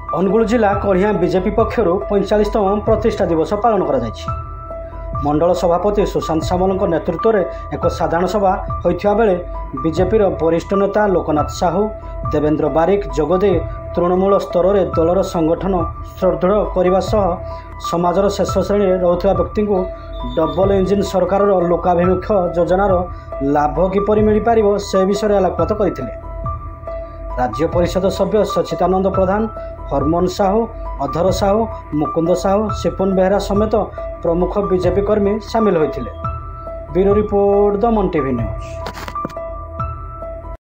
अनुगुल जिला कढ़िया बीजेपी पक्षर 45तम प्रतिष्ठा दिवस पालन कर मंडल सभापति सुशांत सामल नेतृत्व में एक साधारण सभा होता बेले बीजेपी वरिष्ठ नेता लोकनाथ साहू देवेंद्र बारिक जोगदे तृणमूल स्तर में दलर संगठन सुदृढ़ करने समाजर शेष श्रेणी में रोकता व्यक्ति को डबल इंजिन सरकार लोकाभिमुख योजनार लाभ किपर मिल पार से विषय आलोकपात करते। राज्य परिषद सभ्य सचितानंद प्रधान, हरमोहन साहू, अधर साहू, मुकुंद साहू, सिपुन बेहरा समेत प्रमुख बीजेपी कर्मी सामिल होते। ब्यूरो रिपोर्ट द मन टीवी न्यूज।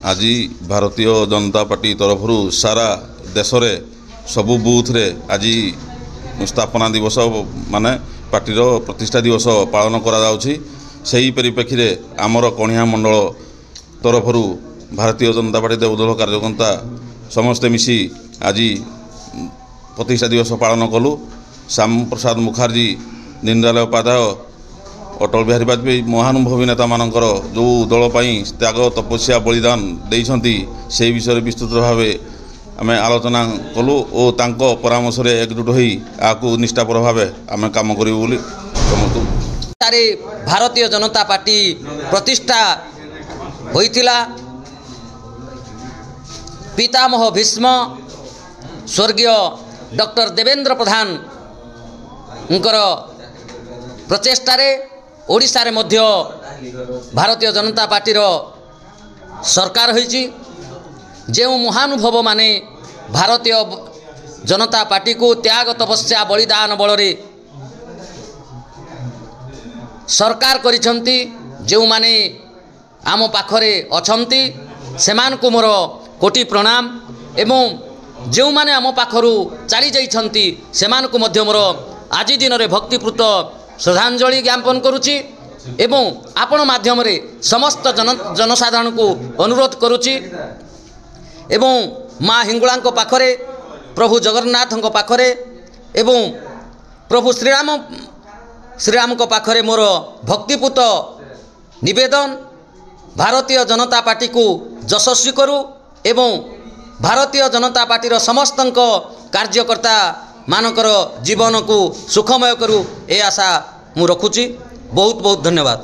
आज भारतीय जनता पार्टी तरफ सारा देश रे सबु बूथ रे आज स्थापना दिवस माने पार्टीर प्रतिष्ठा दिवस पालन करा जाउछि। सेही परिप्रेक्षी रे आमर कणिया मंडल तरफ भारतीय जनता पार्टी देवदल कार्यकर्ता समस्ते मिसी आज प्रतिष्ठा दिवस पालन कलु। श्याम प्रसाद मुखर्जी, दीनदयाल उपाध्याय, अटल बिहारी वाजपेयी महानुभवी नेता मानकर जो दल त्याग तपस्या बलिदान देइछंती से विषय विस्तृत भाव आम आलोचना कलु और तांको परामर्श रे एकजुट होई आकु निष्ठापर भाव आम काम करिबु बोली समझतु। भारतीय जनता पार्टी प्रतिष्ठा होइतिला। पितामह भीष्म स्वर्गीय डॉक्टर देवेंद्र प्रधान प्रचेष्टारे ओडिशा रे मध्य भारतीय जनता पार्टीर सरकार होइछि। जो महानुभव माने भारतीय जनता पार्टी को त्याग तपस्या बलिदान बलरे सरकार करिसंती, जो माने आम पाखरे अछंती सेमानकु मोर कोटि प्रणाम एवं जो माने आम पाखरु चली जाइछंती सेमानकु मध्य मोर आज दिन रे भक्तिपूत श्रद्धांजलि ज्ञापन करुछि एवं आपण माध्यम रे समस्त जनसाधारण को अनुरोध करुछि एवं माँ हिंगुला पाखरे प्रभु जगन्नाथ पाखरे एवं प्रभु श्रीराम को पाखरे मोर भक्तिपूत निवेदन भारतीय जनता पार्टी को यशस्वी करू एवं भारतीय जनता पार्टीर समस्त कार्यकर्ता मानकर जीवन को सुखमय करू ए आशा मु रखुची। बहुत बहुत धन्यवाद।